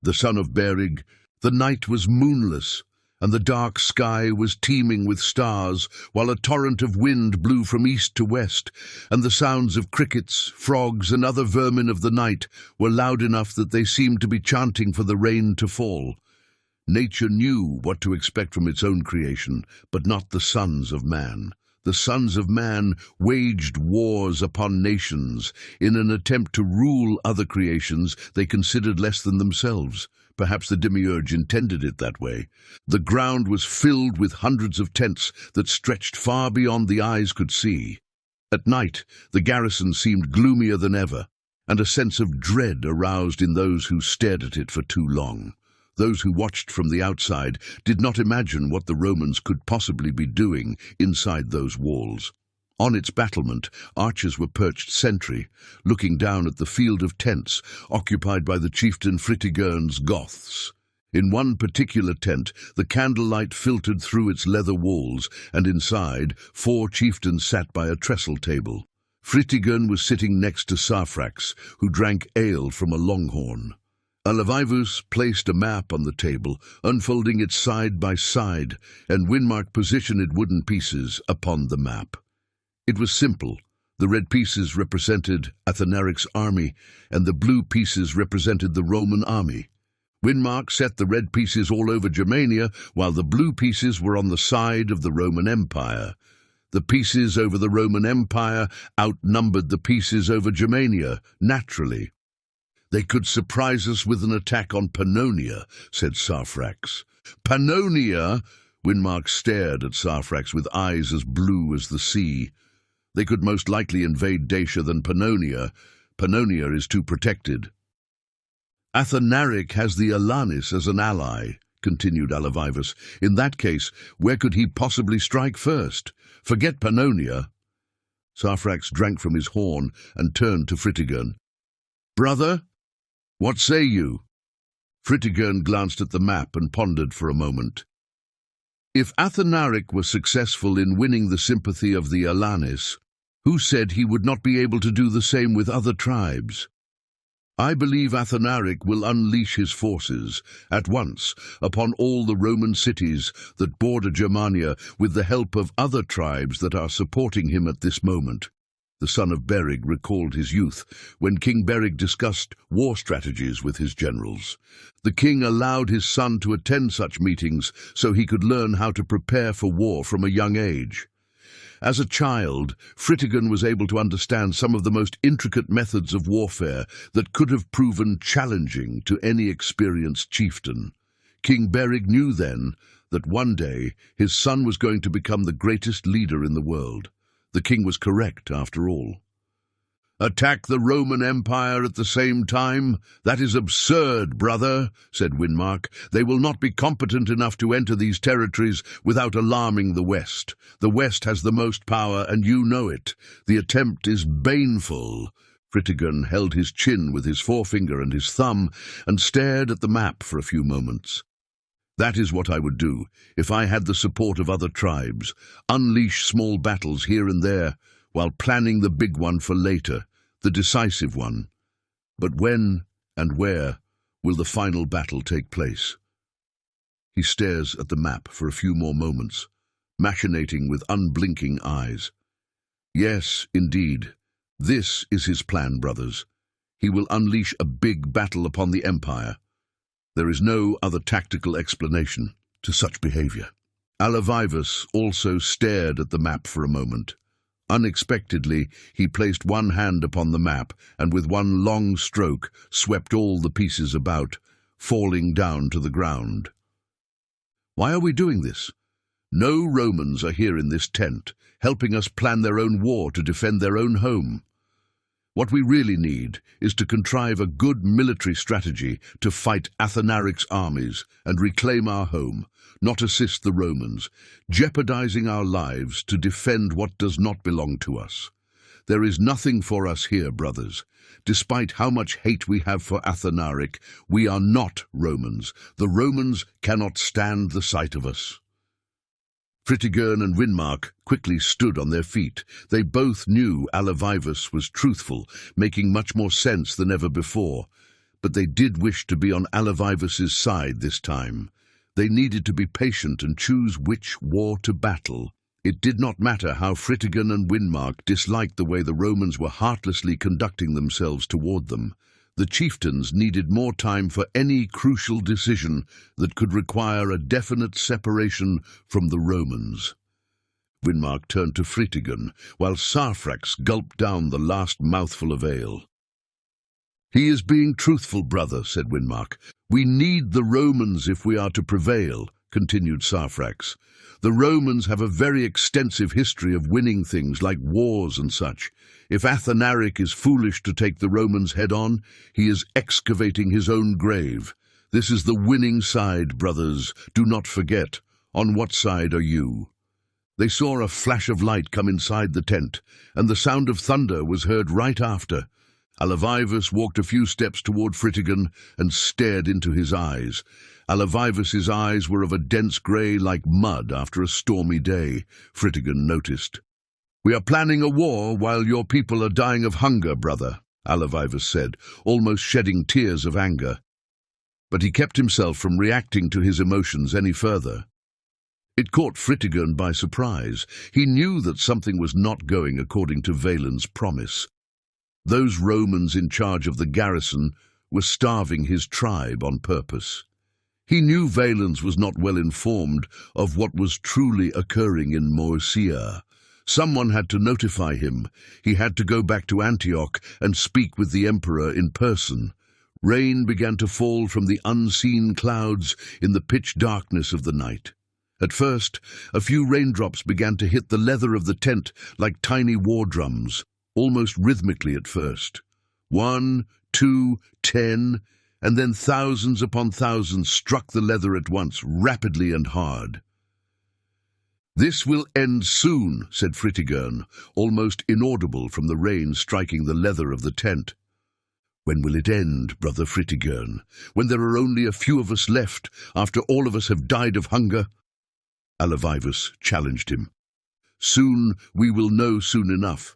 the son of Berig. The night was moonless, and the dark sky was teeming with stars, while a torrent of wind blew from east to west, and the sounds of crickets, frogs, and other vermin of the night were loud enough that they seemed to be chanting for the rain to fall. Nature knew what to expect from its own creation, but not the sons of man. The sons of man waged wars upon nations in an attempt to rule other creations they considered less than themselves. Perhaps the demiurge intended it that way. The ground was filled with hundreds of tents that stretched far beyond the eyes could see. At night, the garrison seemed gloomier than ever, and a sense of dread aroused in those who stared at it for too long. Those who watched from the outside did not imagine what the Romans could possibly be doing inside those walls. On its battlement, archers were perched sentry, looking down at the field of tents occupied by the Chieftain Fritigern's Goths. In one particular tent, the candlelight filtered through its leather walls, and inside, 4 chieftains sat by a trestle table. Fritigern was sitting next to Saphrax, who drank ale from a longhorn. Alavivus placed a map on the table, unfolding it side by side, and Winmark positioned wooden pieces upon the map. It was simple. The red pieces represented Athanaric's army, and the blue pieces represented the Roman army. Winmark set the red pieces all over Germania, while the blue pieces were on the side of the Roman Empire. The pieces over the Roman Empire outnumbered the pieces over Germania, naturally. "They could surprise us with an attack on Pannonia," said Saphrax. "Pannonia?" Winmark stared at Saphrax with eyes as blue as the sea. "They could most likely invade Dacia than Pannonia. Pannonia is too protected." "Athanaric has the Alanis as an ally," continued Alavivus. "In that case, where could he possibly strike first? Forget Pannonia." Saphrax drank from his horn and turned to Fritigern. "Brother, what say you?" Fritigern glanced at the map and pondered for a moment. "If Athanaric were successful in winning the sympathy of the Alanis, who said he would not be able to do the same with other tribes? I believe Athanaric will unleash his forces at once upon all the Roman cities that border Germania with the help of other tribes that are supporting him at this moment." The son of Berig recalled his youth when King Berig discussed war strategies with his generals. The king allowed his son to attend such meetings so he could learn how to prepare for war from a young age. As a child, Fritigern was able to understand some of the most intricate methods of warfare that could have proven challenging to any experienced chieftain. King Berig knew then that one day his son was going to become the greatest leader in the world. The king was correct, after all. "Attack the Roman Empire at the same time? That is absurd, brother," said Winmark. "They will not be competent enough to enter these territories without alarming the West. The West has the most power, and you know it. The attempt is baneful." Fritigern held his chin with his forefinger and his thumb and stared at the map for a few moments. "That is what I would do if I had the support of other tribes. Unleash small battles here and there, while planning the big one for later, the decisive one. But when and where will the final battle take place?" He stares at the map for a few more moments, machinating with unblinking eyes. Yes, indeed, this is his plan, brothers. He will unleash a big battle upon the Empire. There is no other tactical explanation to such behavior. Alavivus also stared at the map for a moment. Unexpectedly, he placed one hand upon the map and with one long stroke swept all the pieces about, falling down to the ground. "Why are we doing this? No Romans are here in this tent, helping us plan their own war to defend their own home. What we really need is to contrive a good military strategy to fight Athanaric's armies and reclaim our home, not assist the Romans, jeopardizing our lives to defend what does not belong to us. There is nothing for us here, brothers. Despite how much hate we have for Athanaric, we are not Romans. The Romans cannot stand the sight of us." Fritigern and Winmark quickly stood on their feet. They both knew Alavivus was truthful, making much more sense than ever before. But they did wish to be on Alavivus's side this time. They needed to be patient and choose which war to battle. It did not matter how Fritigern and Winmark disliked the way the Romans were heartlessly conducting themselves toward them. The chieftains needed more time for any crucial decision that could require a definite separation from the Romans. Winmark turned to Fritigern, while Sarfrax gulped down the last mouthful of ale. "He is being truthful, brother," said Winmark. "We need the Romans if we are to prevail," continued Sarfrax. "The Romans have a very extensive history of winning things like wars and such. If Athanaric is foolish to take the Romans head-on, he is excavating his own grave. This is the winning side, brothers. Do not forget. On what side are you?" They saw a flash of light come inside the tent, and the sound of thunder was heard right after. Alavivus walked a few steps toward Fritigern and stared into his eyes. Alavivus's eyes were of a dense grey like mud after a stormy day, Fritigern noticed. "We are planning a war while your people are dying of hunger, brother," Alavivus said, almost shedding tears of anger. But he kept himself from reacting to his emotions any further. It caught Fritigern by surprise. He knew that something was not going according to Valens' promise. Those Romans in charge of the garrison were starving his tribe on purpose. He knew Valens was not well informed of what was truly occurring in Moesia. Someone had to notify him. He had to go back to Antioch and speak with the emperor in person. Rain began to fall from the unseen clouds in the pitch darkness of the night. At first, a few raindrops began to hit the leather of the tent like tiny war drums, almost rhythmically at first. 1, 2, 10, and then thousands upon thousands struck the leather at once, rapidly and hard. "This will end soon," said Fritigern, almost inaudible from the rain striking the leather of the tent. "When will it end, brother Fritigern? When there are only a few of us left, after all of us have died of hunger?" Alavivus challenged him. "Soon we will know soon enough.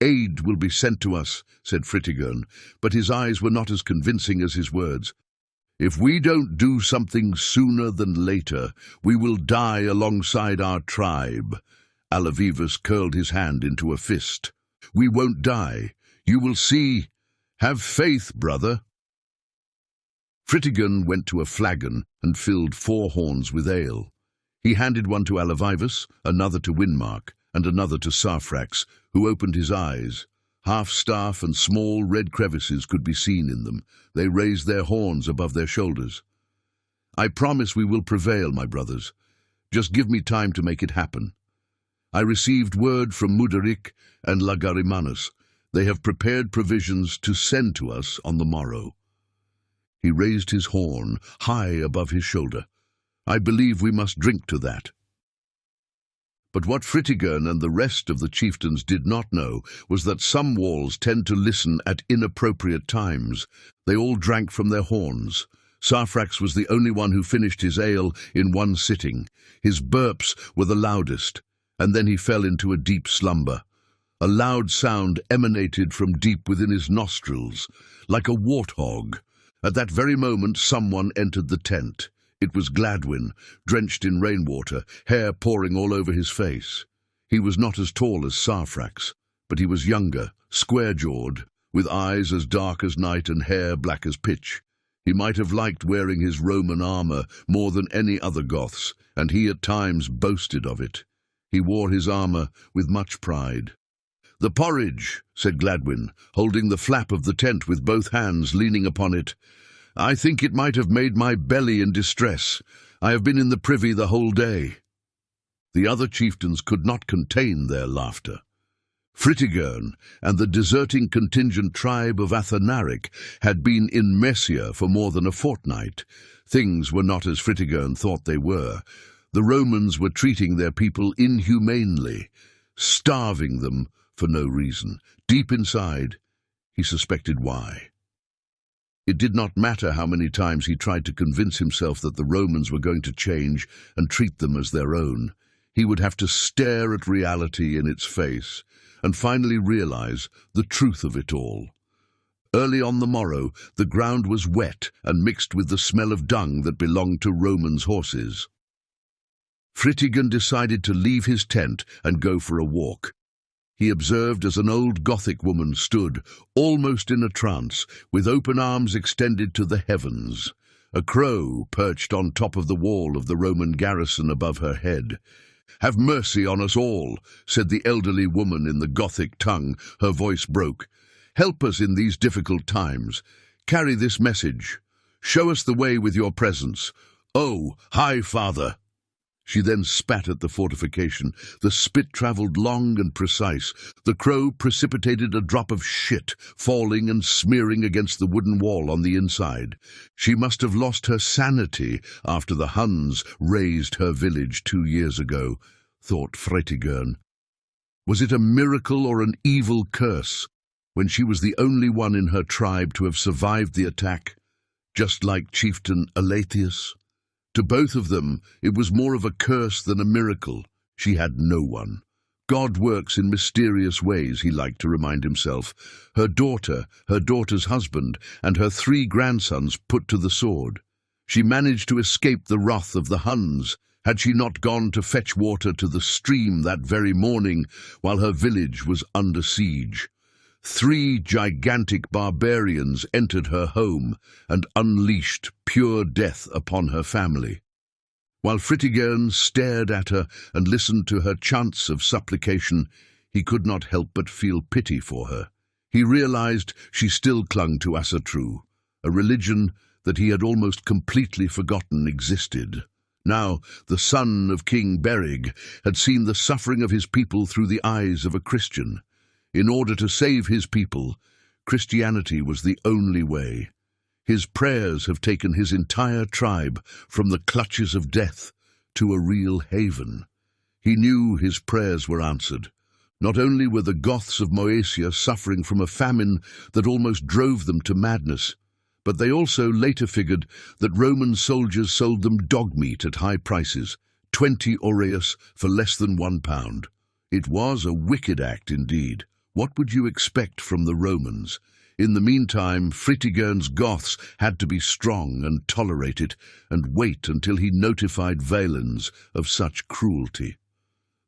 Aid will be sent to us," said Fritigern, but his eyes were not as convincing as his words. "If we don't do something sooner than later, we will die alongside our tribe." Alavivus curled his hand into a fist. "We won't die. You will see. Have faith, brother." Fritigern went to a flagon and filled 4 horns with ale. He handed one to Alavivus, another to Winmark, and another to Sarfrax, who opened his eyes. Half-staff and small red crevices could be seen in them. They raised their horns above their shoulders. "I promise we will prevail, my brothers. Just give me time to make it happen. I received word from Muderic and Lagarimanus. They have prepared provisions to send to us on the morrow." He raised his horn high above his shoulder. "I believe we must drink to that." But what Fritigern and the rest of the chieftains did not know was that some walls tend to listen at inappropriate times. They all drank from their horns. Sarfrax was the only one who finished his ale in one sitting. His burps were the loudest, and then he fell into a deep slumber. A loud sound emanated from deep within his nostrils, like a warthog. At that very moment someone entered the tent. It was Gladwin, drenched in rainwater, hair pouring all over his face. He was not as tall as Sarfrax, but he was younger, square-jawed, with eyes as dark as night and hair black as pitch. He might have liked wearing his Roman armor more than any other Goths, and he at times boasted of it. He wore his armor with much pride. "The porridge," said Gladwin, holding the flap of the tent with both hands, leaning upon it. "I think it might have made my belly in distress. I have been in the privy the whole day." The other chieftains could not contain their laughter. Fritigern and the deserting contingent tribe of Athanaric had been in Messia for more than a fortnight. Things were not as Fritigern thought they were. The Romans were treating their people inhumanely, starving them for no reason. Deep inside, he suspected why. It did not matter how many times he tried to convince himself that the Romans were going to change and treat them as their own. He would have to stare at reality in its face and finally realize the truth of it all. Early on the morrow, the ground was wet and mixed with the smell of dung that belonged to Romans' horses. Fritigern decided to leave his tent and go for a walk. He observed as an old Gothic woman stood, almost in a trance, with open arms extended to the heavens. A crow perched on top of the wall of the Roman garrison above her head. "Have mercy on us all," said the elderly woman in the Gothic tongue. Her voice broke. "Help us in these difficult times. Carry this message. Show us the way with your presence. Oh, High Father!" She then spat at the fortification. The spit travelled long and precise. The crow precipitated a drop of shit, falling and smearing against the wooden wall on the inside. She must have lost her sanity after the Huns razed her village 2 years ago, thought Fritigern. Was it a miracle or an evil curse, when she was the only one in her tribe to have survived the attack, just like Chieftain Fritigern? To both of them, it was more of a curse than a miracle. She had no one. God works in mysterious ways, he liked to remind himself. Her daughter, her daughter's husband, and her 3 grandsons put to the sword. She managed to escape the wrath of the Huns. Had she not gone to fetch water to the stream that very morning while her village was under siege? 3 gigantic barbarians entered her home and unleashed pure death upon her family. While Fritigern stared at her and listened to her chants of supplication, he could not help but feel pity for her. He realized she still clung to Asatru, a religion that he had almost completely forgotten existed. Now, the son of King Berig had seen the suffering of his people through the eyes of a Christian. In order to save his people, Christianity was the only way. His prayers have taken his entire tribe from the clutches of death to a real haven. He knew his prayers were answered. Not only were the Goths of Moesia suffering from a famine that almost drove them to madness, but they also later figured that Roman soldiers sold them dog meat at high prices, 20 aureus for less than £1. It was a wicked act indeed. What would you expect from the Romans? In the meantime, Fritigern's Goths had to be strong and tolerate it, and wait until he notified Valens of such cruelty.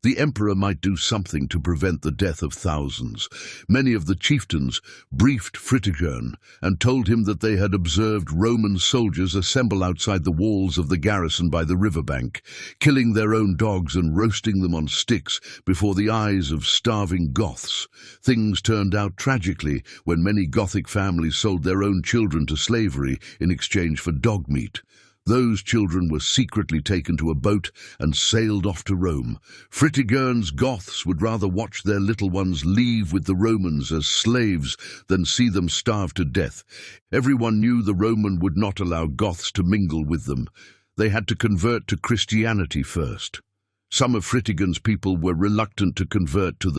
The emperor might do something to prevent the death of thousands. Many of the chieftains briefed Fritigern and told him that they had observed Roman soldiers assemble outside the walls of the garrison by the riverbank, killing their own dogs and roasting them on sticks before the eyes of starving Goths. Things turned out tragically when many Gothic families sold their own children to slavery in exchange for dog meat. Those children were secretly taken to a boat and sailed off to Rome. Fritigern's Goths would rather watch their little ones leave with the Romans as slaves than see them starve to death. Everyone knew the Roman would not allow Goths to mingle with them. They had to convert to Christianity first. Some of Fritigern's people were reluctant to convert to the